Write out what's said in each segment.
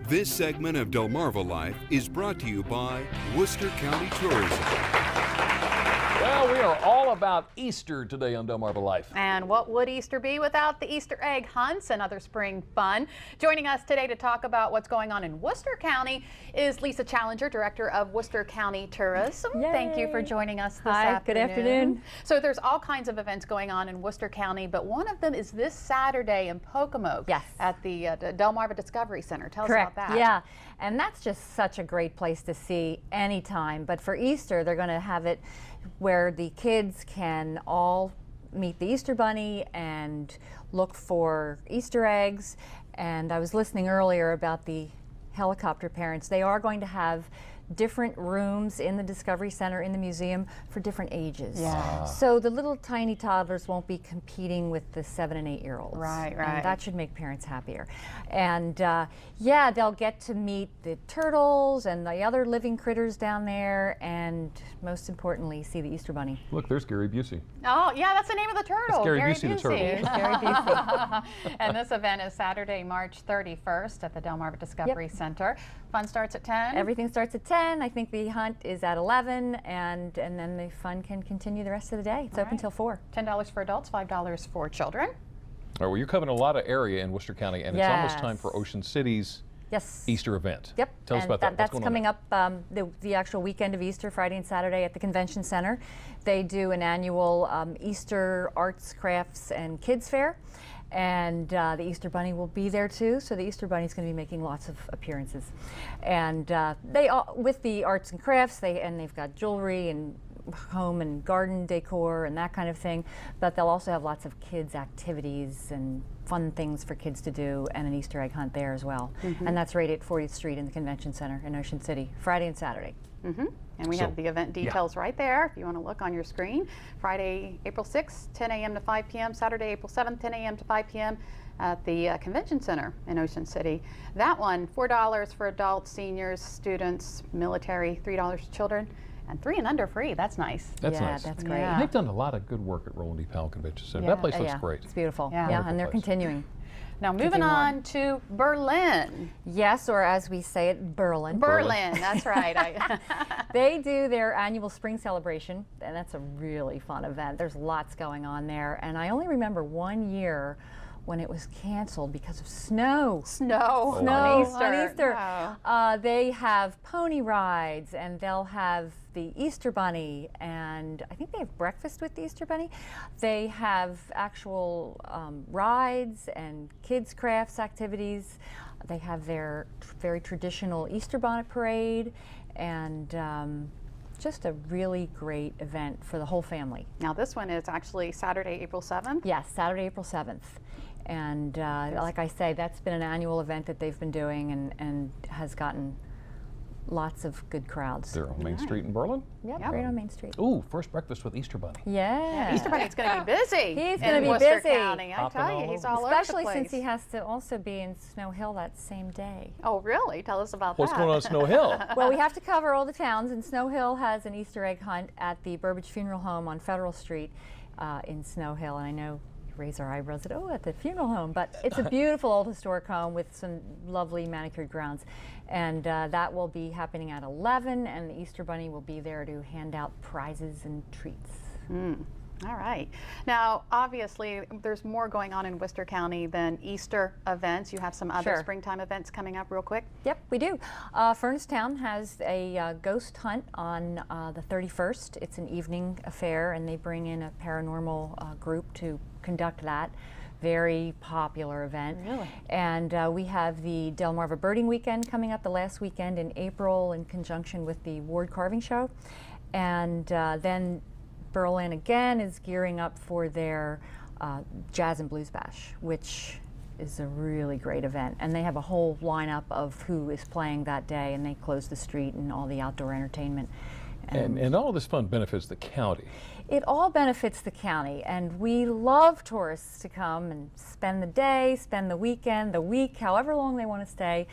This segment of Delmarva Life is brought to you by Worcester County Tourism. Well, we are all about Easter today on Delmarva Life. And what would Easter be without the Easter egg hunts and other spring fun? Joining us today to talk about what's going on in Worcester County is Lisa Challenger, Director of Worcester County Tourism. Yay. Thank you for joining us this Hi, afternoon. good afternoon. So there's all kinds of events going on in Worcester County, but one of them is this Saturday in Pocomoke. Yes. At the Delmarva Discovery Center. Tell Correct. us about that. Yeah, and that's just such a great place to see anytime. But for Easter, they're going to have it where the kids can all meet the Easter Bunny and look for Easter eggs. And I was listening earlier about the helicopter parents. They are going to have different rooms in the Discovery Center in the museum for different ages. Yeah. So the little tiny toddlers won't be competing with the 7 and 8 year olds. Right. And that should make parents happier. And yeah, they'll get to meet the turtles and the other living critters down there, and most importantly, see the Easter Bunny. Look, there's Gary Busey. Oh, yeah, that's the name of the turtle. Gary Busey the turtle. Gary Busey. And this event is Saturday, March 31st at the Delmarva Discovery Center. Fun starts at 10? Everything starts at 10. I think the hunt is at 11, and then the fun can continue the rest of the day. It's open till 4. $10 for adults, $5 for children. All right, well, you're covering a lot of area in Worcester County, and it's almost time for Ocean City's Easter event. Yep. Tell us about that. That's coming up the actual weekend of Easter, Friday and Saturday at the Convention Center. They do an annual Easter arts, crafts, and kids fair. And the Easter Bunny will be there too, so the Easter Bunny is going to be making lots of appearances. And they all, with the arts and crafts, they've got jewelry and home and garden decor and that kind of thing, but they'll also have lots of kids activities and fun things for kids to do, and an Easter egg hunt there as well. And that's right at 40th Street in the Convention Center in Ocean City, Friday and Saturday. And we have the event details right there if you want to look on your screen. Friday, April 6th, 10 a.m. to 5 p.m. Saturday, April 7th, 10 a.m. to 5 p.m. at the Convention Center in Ocean City. That one, $4 for adults, seniors, students, military, $3 for children, and 3 and under free. That's nice. That's nice. That's great. Yeah. And they've done a lot of good work at Roland D. Powell Convention Center. That place looks great. It's beautiful. Yeah. Yeah, Wonderful and they're place. continuing. Now moving on to Berlin. Yes, or as we say it, Berlin. Berlin, that's right. They do their annual spring celebration, and that's a really fun event. There's lots going on there, and I only remember one year when it was canceled because of snow. Snow On Easter. Easter. Wow. They have pony rides, and they'll have the Easter Bunny, and I think they have breakfast with the Easter Bunny. They have actual rides and kids crafts activities. They have their very traditional Easter bonnet parade, and just a really great event for the whole family. Now this one is actually Saturday, April 7th. Yes, Saturday, April 7th. And like I say, that's been an annual event that they've been doing, and has gotten lots of good crowds. They're on Main Street in Berlin? Yep, right on Main Street. Ooh, first breakfast with Easter Bunny. Yeah. Easter Bunny's going to be busy. He's going to be Worcester busy. County. I Hopping tell you, all he's over. all over the Especially place. since he has to also be in Snow Hill that same day. Oh, really? Tell us about What's that. going on at Snow Hill? Well, we have to cover all the towns, and Snow Hill has an Easter egg hunt at the Burbage Funeral Home on Federal Street in Snow Hill, and I know raise our eyebrows at the funeral home, but it's a beautiful old historic home with some lovely manicured grounds, and that will be happening at 11, and the Easter Bunny will be there to hand out prizes and treats. All right. Now, obviously, there's more going on in Worcester County than Easter events. You have some other Sure. springtime events coming up real quick. Yep, we do. Furnace Town has a ghost hunt on the 31st. It's an evening affair, and they bring in a paranormal group to conduct that. Very popular event. Really? And we have the Delmarva Birding Weekend coming up the last weekend in April in conjunction with the Ward Carving Show. And then Berlin again is gearing up for their Jazz and Blues Bash, which is a really great event. And they have a whole lineup of who is playing that day, and they close the street and all the outdoor entertainment. And all of this fun benefits the county. It all benefits the county, and we love tourists to come and spend the day, spend the weekend, the week, however long they want to stay.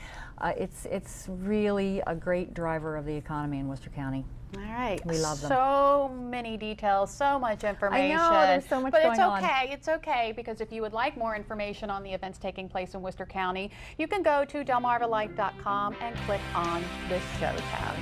It's really a great driver of the economy in Worcester County. All right. We love them. So many details, so much information. I know, there's so much going on. But it's okay. It's okay, because if you would like more information on the events taking place in Worcester County, you can go to delmarvalife.com and click on the show tab.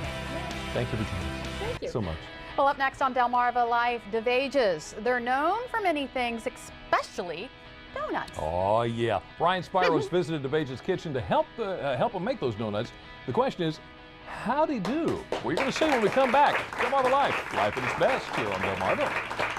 Thank you for joining us. Thank you so much. Well, up next on Delmarva Life, DeVages. They're known for many things, especially donuts. Oh, yeah. Ryan Spiro's visited DeVages' kitchen to help him make those donuts. The question is, how'd he do? We're going to see when we come back. Delmarva Life, life at its best here on Delmarva.